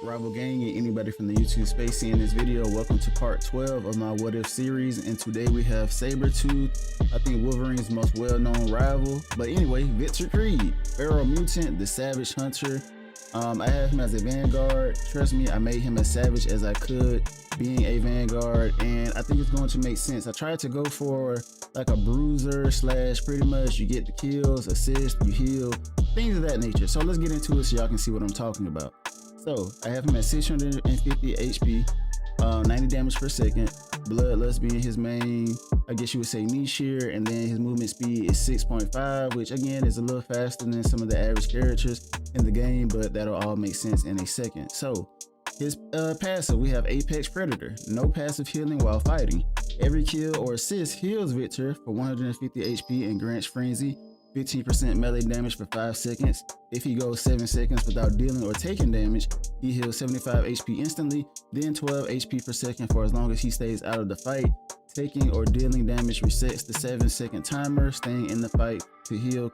Rival Gang and anybody from the YouTube space seeing this video, welcome to part 12 of my What If series, and today we have Sabretooth, I think Wolverine's most well-known rival. But anyway, Victor Creed, Feral Mutant, the Savage Hunter. I have him as a Vanguard. Trust me, I made him as savage as I could, being a Vanguard, and I think it's going to make sense. I tried to go for like a bruiser slash pretty much you get the kills, assist, you heal, things of that nature. So let's get into it so y'all can see what I'm talking about. So I have him at 650 HP, 90 damage per second, bloodlust being his main, I guess you would say nastier, and then his movement speed is 6.5, which again is a little faster than some of the average characters in the game, but that'll all make sense in a second. So his passive, we have Apex Predator, no passive healing while fighting. Every kill or assist heals Victor for 150 HP and grants Frenzy 15% melee damage for 5 seconds. If he goes 7 seconds without dealing or taking damage, he heals 75 HP instantly, then 12 HP per second for as long as he stays out of the fight. Taking or dealing damage resets the 7-second timer, staying in the fight to heal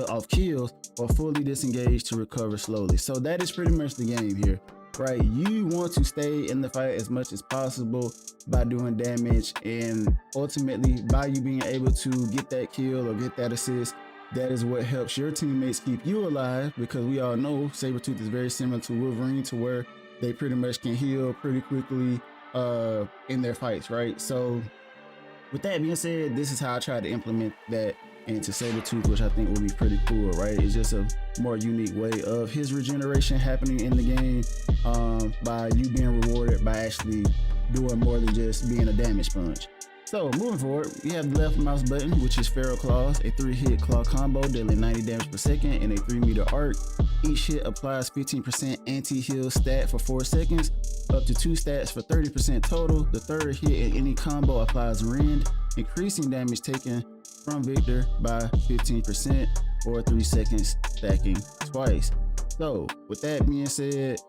off kills, or fully disengage to recover slowly. So that is pretty much the game here, right? You want to stay in the fight as much as possible by doing damage, and ultimately by you being able to get that kill or get that assist, that is what helps your teammates keep you alive, because we all know Sabretooth is very similar to Wolverine, to where they pretty much can heal pretty quickly in their fights, right? So with that being said, this is how I try to implement that into Sabretooth, which I think will be pretty cool, right? It's just a more unique way of his regeneration happening in the game, by you being rewarded by actually doing more than just being a damage sponge. So moving forward, we have the left mouse button, which is Feral Claws, a 3-hit claw combo dealing 90 damage per second in a 3-meter arc. Each hit applies 15% anti-heal stat for 4 seconds, up to 2 stats for 30% total. The third hit in any combo applies Rend, increasing damage taken from Victor by 15% or 3 seconds, stacking twice. So with that being said,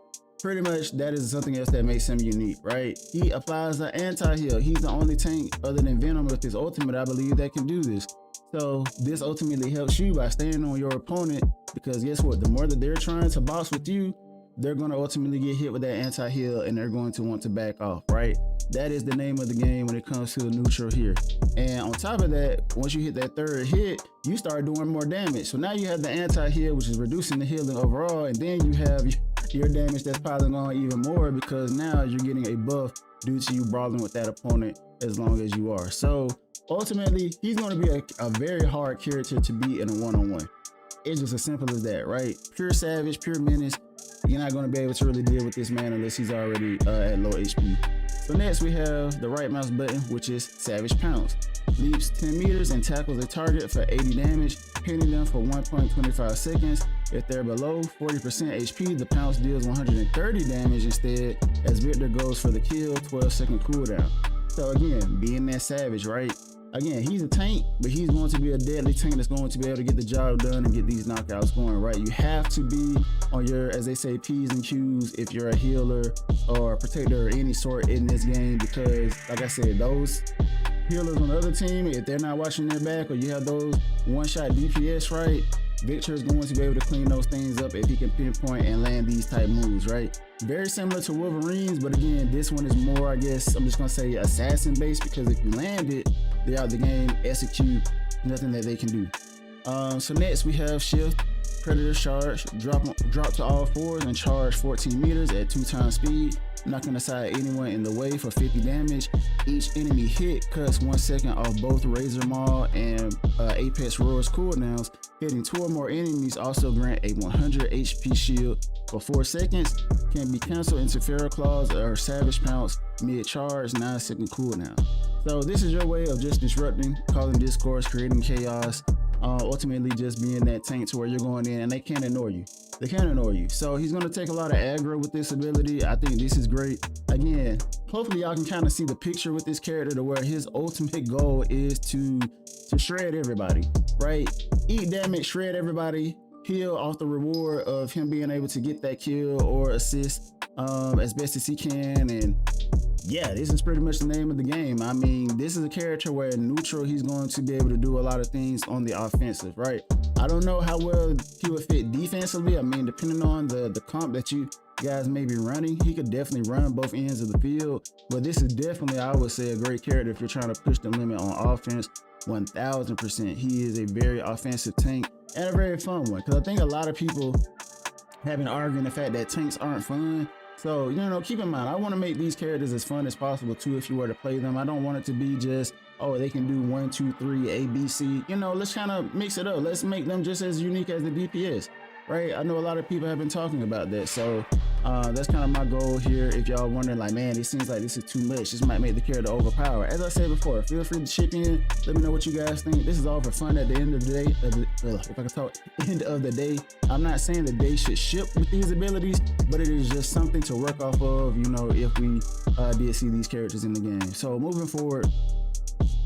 pretty much that is something else that makes him unique, right? He applies an anti-heal. He's the only tank other than Venom with his ultimate, I believe, that can do this. So this ultimately helps you by staying on your opponent, because guess what? The more that they're trying to boss with you, they're going to ultimately get hit with that anti-heal and they're going to want to back off, right? That is the name of the game when it comes to the neutral here. And on top of that, once you hit that third hit, you start doing more damage. So now you have the anti-heal, which is reducing the healing overall, and then you have your damage that's piling on even more, because now you're getting a buff due to you brawling with that opponent as long as you are. So ultimately, he's going to be a very hard character to beat in a one-on-one. It's just as simple as that, right? Pure savage, pure menace. You're not going to be able to really deal with this man unless he's already at low HP. So next we have the right mouse button, which is Savage Pounce. Leaps 10 meters and tackles a target for 80 damage, hitting them for 1.25 seconds. If they're below 40% HP, the Pounce deals 130 damage instead, as Victor goes for the kill, 12-second cooldown. So again, being that savage, right? Again, he's a tank, but he's going to be a deadly tank that's going to be able to get the job done and get these knockouts going, right? You have to be on your, as they say, P's and Q's if you're a healer or a protector of any sort in this game, because like I said, those healers on the other team, if they're not watching their back, or you have those one-shot DPS, right? Victor is going to be able to clean those things up if he can pinpoint and land these type moves, right? Very similar to Wolverine's, but again, this one is more, I guess, I'm just gonna say assassin based, because if you land it, they're out the game, execute, nothing that they can do. So next we have Shift, Predator Charge, drop to all fours and charge 14 meters at 2 times speed, knocking aside anyone in the way for 50 damage. Each enemy hit cuts 1 second off both Razor Maul and Apex Roar's cooldowns. Hitting 2 or more enemies also grant a 100 HP shield for 4 seconds. Can be canceled into Feral Claws or Savage Pounce mid-charge, 9-second cooldown. So this is your way of just disrupting, causing discourse, creating chaos, ultimately just being that tank to where you're going in and they can't ignore you. They can't ignore you. So he's going to take a lot of aggro with this ability. I think this is great. Again, hopefully y'all can kind of see the picture with this character, to where his ultimate goal is to shred everybody, right? Eat damage, shred everybody, heal off the reward of him being able to get that kill or assist as best as he can. And yeah, this is pretty much the name of the game. I mean, this is a character where in neutral, he's going to be able to do a lot of things on the offensive, right? I don't know how well he would fit defensively. I mean, depending on the comp that you guys may be running, he could definitely run both ends of the field. But this is definitely, I would say, a great character if you're trying to push the limit on offense. 1000%. He is a very offensive tank and a very fun one, because I think a lot of people have been arguing the fact that tanks aren't fun. So, you know, keep in mind, I want to make these characters as fun as possible too if you were to play them. I don't want it to be just, oh, they can do 1, 2, 3, A, B, C. You know, let's kind of mix it up. Let's make them just as unique as the DPS, right? I know a lot of people have been talking about that. So that's kind of my goal here. If y'all wondering, like, man, it seems like this is too much, this might make the character overpowered. As I said before, feel free to chip in. Let me know what you guys think. This is all for fun at the end of the day. If I can talk, end of the day. I'm not saying that they should ship with these abilities, but it is just something to work off of, you know, if we did see these characters in the game. So moving forward,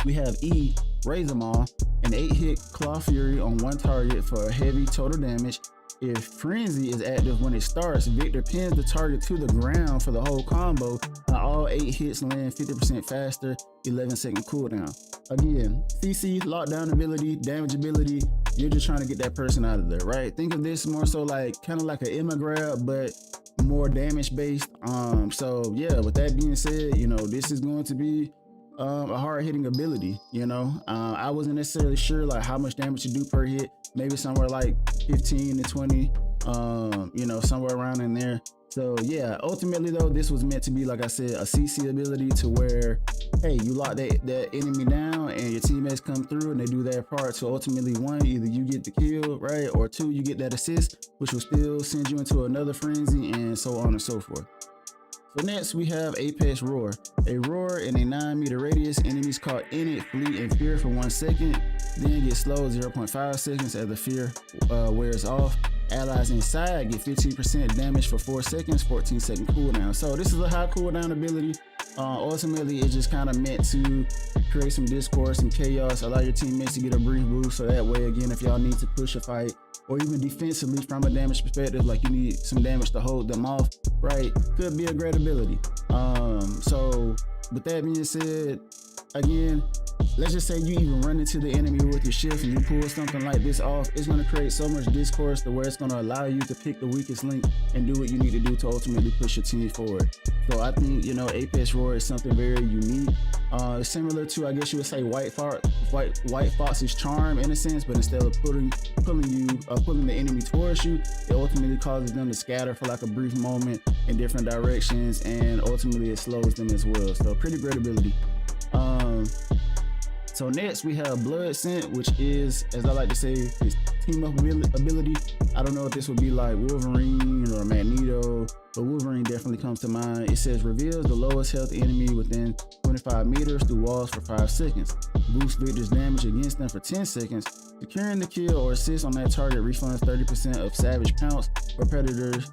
we have E, Razor Maul, an 8-hit Claw Fury on one target for a heavy total damage. If Frenzy is active when it starts, Victor pins the target to the ground for the whole combo, and all 8 hits land 50% faster, 11-second cooldown. Again, CC, lockdown ability, damage ability, you're just trying to get that person out of there, right? Think of this more so like, kind of like an Emma grab, but more damage based. So yeah, with that being said, you know, this is going to be a hard hitting ability. You know, I wasn't necessarily sure like how much damage to do per hit, maybe somewhere like 15 to 20, you know, somewhere around in there. So yeah, ultimately though, this was meant to be, like I said, a CC ability to where, hey, you lock that enemy down and your teammates come through and they do their part. So ultimately, one, either you get the kill, right, or two, you get that assist, which will still send you into another frenzy, and so on and so forth. So next we have Apex Roar. A roar in a 9-meter radius, enemies caught in it flee in fear for 1 second, then get slowed 0.5 seconds as the fear wears off. Allies inside get 15% damage for 4 seconds, 14-second cooldown. So this is a high cooldown ability. Ultimately, it's just kind of meant to create some discourse and chaos, allow your teammates to get a brief boost, so that way, again, if y'all need to push a fight, or even defensively from a damage perspective, like you need some damage to hold them off, right, could be a great ability. So with that being said, again, let's just say you even run into the enemy with your shift and you pull something like this off, it's going to create so much discourse to where it's going to allow you to pick the weakest link and do what you need to do to ultimately push your team forward. So I think, you know, Apex Roar is something very unique. Similar to, I guess you would say, White Fox's charm in a sense, but instead of pulling the enemy towards you, it ultimately causes them to scatter for like a brief moment in different directions, and ultimately it slows them as well. So pretty great ability. So next we have Blood Scent, which is, as I like to say, his team up ability. I don't know if this would be like Wolverine or Magneto, but Wolverine definitely comes to mind. It says reveals the lowest health enemy within 25 meters through walls for 5 seconds. Boosts Victor's damage against them for 10 seconds. Securing the kill or assist on that target refunds 30% of Savage Pounce for Predator's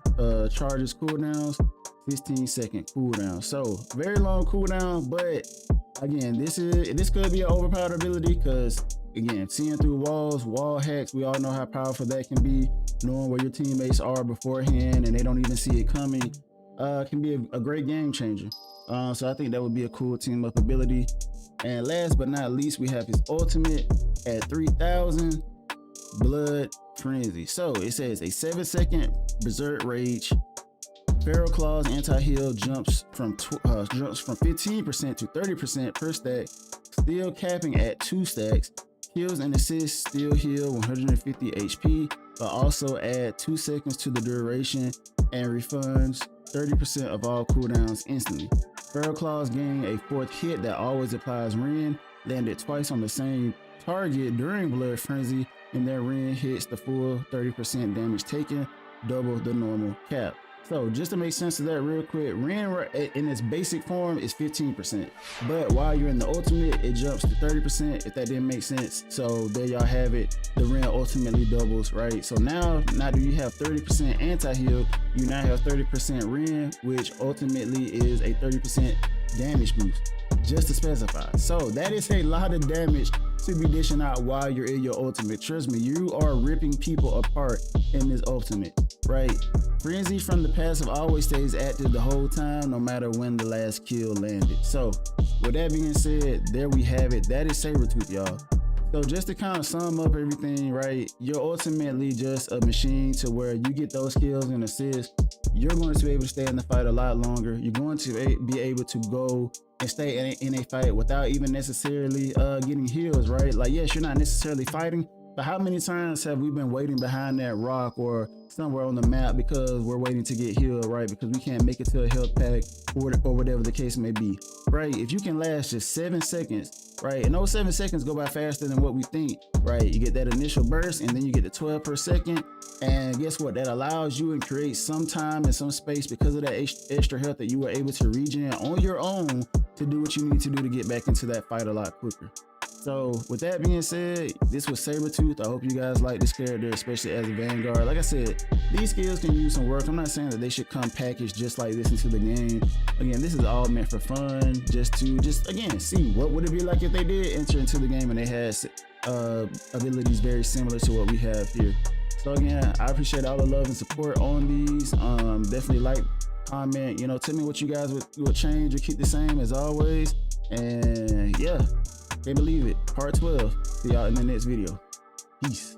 charges cooldowns, 15-second cooldown. So very long cooldown, but again, this could be an overpowered ability because, again, seeing through walls, wall hacks, we all know how powerful that can be. Knowing where your teammates are beforehand and they don't even see it coming can be a great game changer. So I think that would be a cool team up ability. And last but not least, we have his ultimate at 3000, Blood Frenzy. So it says a 7-second Berserk Rage. Feral Claw's anti-heal jumps from 15% to 30% per stack, still capping at 2 stacks. Heals and assists still heal 150 HP, but also add 2 seconds to the duration and refunds 30% of all cooldowns instantly. Feral Claws gain a 4th hit that always applies Rend, landed twice on the same target during Blood Frenzy, and their Rend hits the full 30% damage taken, double the normal cap. So just to make sense of that real quick, Rend in its basic form is 15%, but while you're in the ultimate, it jumps to 30%, if that didn't make sense. So there y'all have it, the Rend ultimately doubles, right? So now do you have 30% anti-heal, you now have 30% Rend, which ultimately is a 30% damage boost, just to specify. So that is a lot of damage to be dishing out while you're in your ultimate. Trust me, you are ripping people apart in this ultimate, right? Frenzy from the passive always stays active the whole time, no matter when the last kill landed. So with that being said, there we have it. That is Sabretooth, y'all. So just to kind of sum up everything, right, you're ultimately just a machine to where you get those kills and assists, you're going to be able to stay in the fight a lot longer. You're going to be able to go and stay in a fight without even necessarily getting heals, right? Like, yes, you're not necessarily fighting, but how many times have we been waiting behind that rock or somewhere on the map because we're waiting to get healed, right? Because we can't make it to a health pack or whatever the case may be, right? If you can last just 7 seconds, right? And those 7 seconds go by faster than what we think, right? You get that initial burst and then you get the 12 per second. And guess what? That allows you and creates some time and some space because of that extra health that you were able to regen on your own to do what you need to do to get back into that fight a lot quicker. So with that being said, this was Sabretooth. I hope you guys like this character, especially as a Vanguard. Like I said, these skills can use some work. I'm not saying that they should come packaged just like this into the game. Again, this is all meant for fun, just to again see what would it be like if they did enter into the game and they had abilities very similar to what we have here. So again, I appreciate all the love and support on these. Definitely like, comment, you know, tell me what you guys would change or keep the same as always. And yeah, can't believe it. Part 12. See y'all in the next video. Peace.